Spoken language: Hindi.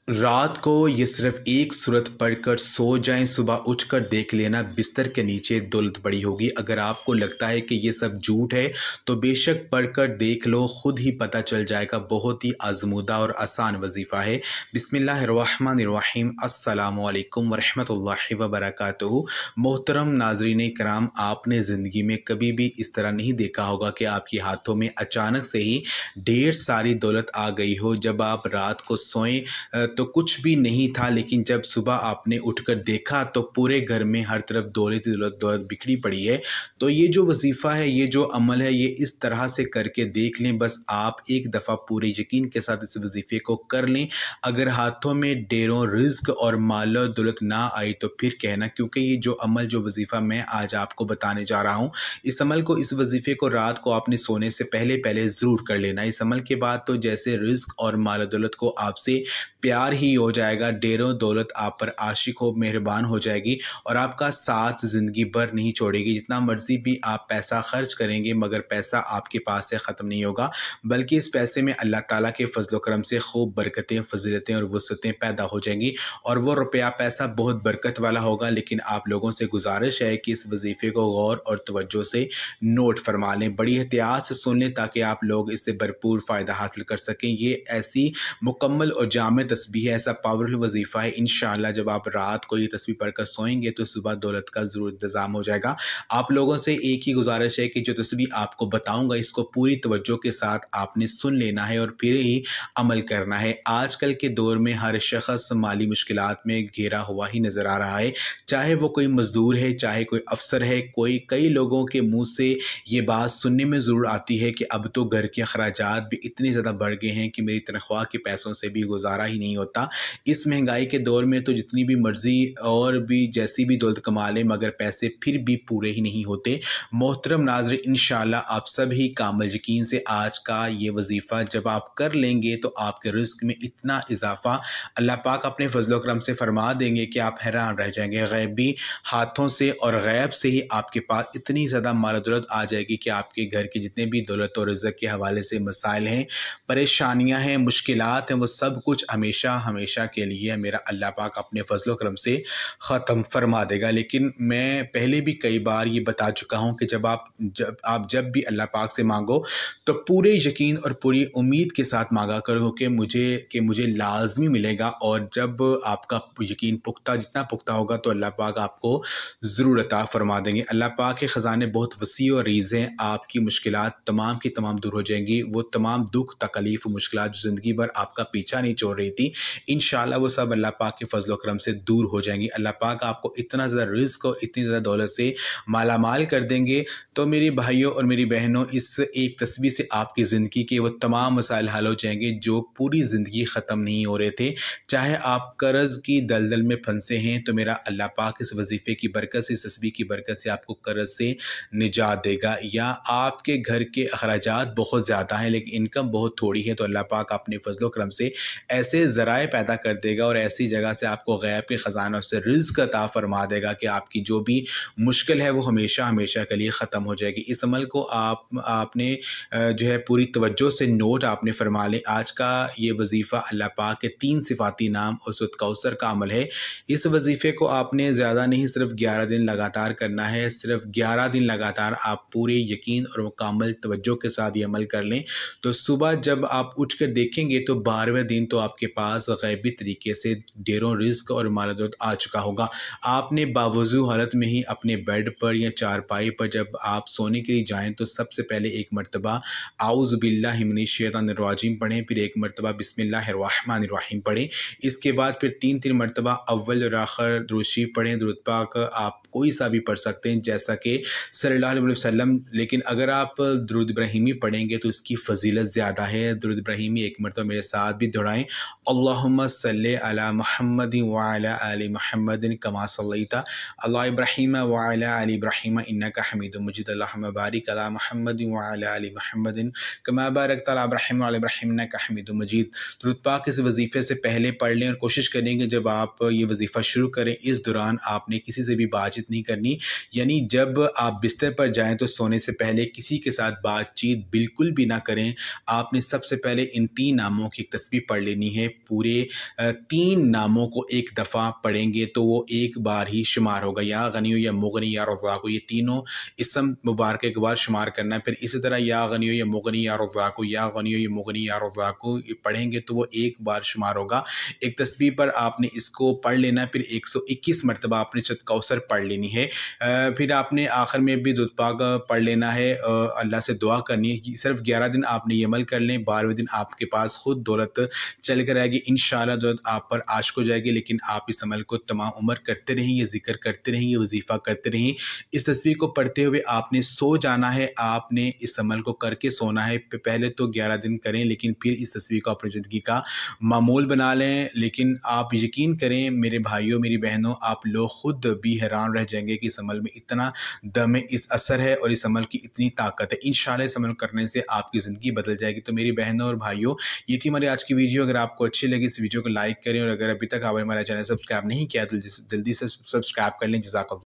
रात को ये सिर्फ एक सूरत पढ़कर सो जाएं, सुबह उठकर देख लेना बिस्तर के नीचे दौलत पड़ी होगी। अगर आपको लगता है कि ये सब झूठ है तो बेशक पढ़कर देख लो, खुद ही पता चल जाएगा। बहुत ही आजमूदा और आसान वजीफ़ा है। बिस्मिल्लाहिर्रहमानिर्रहीम, अस्सलामु अलैकुम वरहमतुल्लाहि वबरकातुहू। मोहतरम नाज़रीन कराम, आपने ज़िंदगी में कभी भी इस तरह नहीं देखा होगा कि आपके हाथों में अचानक से ही ढेर सारी दौलत आ गई हो। जब आप रात को सोएं तो कुछ भी नहीं था, लेकिन जब सुबह आपने उठकर देखा तो पूरे घर में हर तरफ दौलत ही दौलत दौलत बिखरी पड़ी है। तो ये जो वजीफ़ा है, ये जो अमल है, ये इस तरह से करके देख लें। बस आप एक दफ़ा पूरे यकीन के साथ इस वजीफ़े को कर लें। अगर हाथों में ढेरों रिज़्क और मालो दौलत ना आई तो फिर कहना, क्योंकि ये जो अमल, जो वजीफ़ा मैं आज आपको बताने जा रहा हूँ, इस अमल को, इस वजीफ़े को रात को आपने सोने से पहले पहले ज़रूर कर लेना। इस अमल के बाद तो जैसे रिज़्क और मालो दौलत को आपसे प्यार ही हो जाएगा, ढेरों दौलत आप पर आशिक हो, मेहरबान हो जाएगी और आपका साथ ज़िंदगी भर नहीं छोड़ेगी। जितना मर्ज़ी भी आप पैसा खर्च करेंगे मगर पैसा आपके पास से ख़त्म नहीं होगा, बल्कि इस पैसे में अल्लाह ताला के फ़ज़ल व करम से खूब बरकतें, फ़ज़ीलतें और वुसअतें पैदा हो जाएंगी और वो रुपया पैसा बहुत बरकत वाला होगा। लेकिन आप लोगों से गुजारिश है कि इस वजीफ़े को गौर और तवज्जो से नोट फरमा लें, बड़ी एहतियात से सुन लें, ताकि आप लोग इससे भरपूर फ़ायदा हासिल कर सकें। ये ऐसी मुकम्मल और जामे तस्बीह है, ऐसा पावरफुल वजीफ़ा है। इंशाअल्लाह जब आप रात को ये तस्बीह पढ़कर सोएंगे तो सुबह दौलत का ज़रूर इंतज़ाम हो जाएगा। आप लोगों से एक ही गुजारिश है कि जो तस्बीह आपको बताऊँगा, इसको पूरी तवज्जो के साथ आपने सुन लेना है और फिर ही अमल करना है। आजकल के दौर में हर शख़्स माली मुश्किलात में घिरा हुआ ही नज़र आ रहा है, चाहे वो कोई मज़दूर है, चाहे कोई अफ़सर है। कई लोगों के मुँह से ये बात सुनने में ज़रूर आती है कि अब तो घर के अखराजात भी इतने ज़्यादा बढ़ गए हैं कि मेरी तनख्वाह के पैसों से भी गुजारा ही नहीं होता। इस महंगाई के दौर में तो जितनी भी मर्ज़ी और भी जैसी भी दौलत कमा लें मगर पैसे फिर भी पूरे ही नहीं होते। मोहतरम नाज़रीन, इंशाअल्लाह आप सब ही कामिल यकीन से आज का ये वजीफ़ा जब आप कर लेंगे तो आपके रिज़्क में इतना इजाफ़ा अल्लाह पाक अपने फ़ज़ल व करम से फरमा देंगे कि आप हैरान रह जाएंगे। गैबी हाथों से और गैब से ही आपके पास इतनी ज़्यादा माल दौलत आ जाएगी कि आपके घर के जितने भी दौलत और रिज़्क के हवाले से मसाइल हैं, परेशानियां हैं, मुश्किलात हैं, वो सब कुछ हमेशा हमेशा के लिए मेरा अल्लाह पाक अपने फ़ज़ल व करम से ख़त्म फरमा देगा। लेकिन मैं पहले भी कई बार ये बता चुका हूँ कि जब भी अल्लाह पाक से मांगो तो पूरे यकीन और पूरी उम्मीद के साथ मांगा करो कि मुझे लाजमी मिलेगा। और जब आपका यकीन पुख्ता, जितना पुख्ता होगा, तो अल्लाह पाक आपको ज़रूर अता फरमा देंगे। अल्लाह पाक के ख़जाने बहुत वसी और रीज़ हैं। आपकी मुश्किलात तमाम की तमाम दूर हो जाएंगी। वो तमाम दुख, तकलीफ़, मुश्किलात जो ज़िंदगी भर आपका पीछा नहीं छोड़ रही थी, इंशाअल्लाह वो सब अल्लाह पाक के फ़ज़ल व करम से दूर हो जाएंगी। अल्लाह पाक आपको इतना ज़्यादा रिज़्क और इतनी ज़्यादा दौलत से मालामाल कर देंगे। तो मेरी भाइयों और मेरी बहनों, इस एक तस्बीह से आपकी ज़िंदगी के वो तमाम मसाइल हल हो जाएंगे जो पूरी ज़िंदगी ख़त्म नहीं हो रहे थे। चाहे आप कर्ज़ की दलदल में फंसे हैं तो मेरा अल्लाह पाक इस वजीफ़े की बरकत से, इस तस्बीह की बरकत से आपको कर्ज़ से निजात देगा। या आपके घर के अखराजात बहुत ज़्यादा हैं लेकिन इनकम बहुत थोड़ी है, तो अल्लाह पाक अपने फ़ज़ल व करम से ऐसे ज़राए पैदा कर देगा और ऐसी जगह से आपको गैब के ख़जानों से रिज़्क अता फरमा देगा कि आपकी जो भी मुश्किल है वो हमेशा हमेशा के लिए ख़त्म हो जाएगी। इस अमल को आपने जो है पूरी तवज्जो से नोट आपने फरमा लें। आज का ये वजीफ़ा अल्लाह पाक के 3 सिफ़ाती नाम और सूरत कौसर का अमल है। इस वजीफ़े को आपने ज़्यादा नहीं, सिर्फ 11 दिन लगातार करना है। सिर्फ 11 दिन लगातार आप पूरे यकीन और मुकम्मल तवज्जो के साथ ये अमल कर लें तो सुबह जब आप उठ कर देखेंगे तो 12वें दिन तो आपके पास गैबी तरीके से ढेरों रिज़्क और माल दौलत आ चुका होगा। आपने बावज़ू हालत में ही अपने बेड पर या चारपाई पर जब आप सोने के लिए जाएँ तो सबसे पहले एक मरतबा आऊज़ु बिल्लाहि मिनश शैतानिर रजीम पढ़ें, फिर एक मरतबा बिस्मिल्लाहिर्रहमानिर्रहीम पढ़ें। इसके बाद फिर 3-3 मरतबा अव्वल और आखिर दुरूद शरीफ पढ़ें। दुरूद पाक आप कोई सा भी पढ़ सकते हैं जैसा कि सल्लल्लाहु अलैहि वसल्लम, लेकिन अगर आप दुरूद इब्राहिमी पढ़ेंगे तो इसकी फ़जीलत ज़्यादा है। दुरूद इब्राहिमी एक मरतबा मेरे साथ भी दोहराएँ। अल्लाहुम्मा सल्लि अला मुहम्मदिन व अला आलि मुहम्मदिन कमा सल्लैता अला इब्राहीम व अला आलि इब्राहीम इन्नका हमीदुम मजीद। अल्लाहुम्मा बारिक अला मुहम्मदिन व अला आलि मुहम्मदिन कमा बारकता अला इब्राहीम व अला इब्राहीम इन्नका हमीदुम मजीद। दुरूद पाक इस वजीफ़े से पहले पढ़ लें और कोशिश करेंगे जब आप ये वजीफ़ा शुरू करें इस दौरान आपने किसी से भी बातचीत नहीं करनी। यानी जब आप बिस्तर पर जाएँ तो सोने से पहले किसी के साथ बातचीत बिल्कुल भी ना करें। आपने सबसे पहले इन 3 नामों की एक तस्बीह पढ़ लेनी है। पूरे 3 नामों को एक दफ़ा पढ़ेंगे तो वो एक बार ही शुमार होगा। या गनियो, या मुगनी, या रज़ाक़, ये तीनों इस्म मुबारक एक बार शुमार करना है। फिर इसी तरह या गनियो, या मुगनी, या रज़ाक़, या गनियो, या मुगनी, या रज़ाक़ ये पढ़ेंगे तो वो एक बार शुमार होगा। एक तस्बीह पर आपने इसको पढ़ लेना है, फिर 121 मरतबा आपने शत कौसर पढ़ लेनी है। फिर आपने आखिर में भी दुरूद पाक पढ़ लेना है, अल्लाह से दुआ करनी है। सिर्फ 11 दिन आपने ये अमल कर लें, 12वें दिन आपके पास खुद दौलत चल कर आएगी। इंशाअल्लाह दौलत आप पर आश्क हो जाएगी। लेकिन आप इस अमल को तमाम उम्र करते रहें, ये ज़िक्र करते रहें, ये वजीफ़ा करते रहें। इस तस्बीह को पढ़ते हुए आपने सो जाना है, आपने इस अमल को करके सोना है। पहले तो 11 दिन करें, लेकिन फिर इस तस्बीह को अपनी ज़िंदगी का मामूल बना लें। लेकिन आप यकीन करें मेरे भाइयों, मेरी बहनों, आप लोग खुद भी हैरान रह जाएंगे कि इस अमल में इतना दम है, इस असर है और इस अमल की इतनी ताकत है। इंशाअल्लाह इस अमल करने से आपकी ज़िंदगी बदल जाएगी। तो मेरी बहनों और भाइयों, ये थी हमारी आज की वीडियो। अगर आपको अच्छी लगी इस वीडियो को लाइक करें, और अगर अभी तक आपने हमारा चैनल सब्सक्राइब नहीं किया तो जल्दी से सब्सक्राइब कर लें। जज़ाकल्लाह।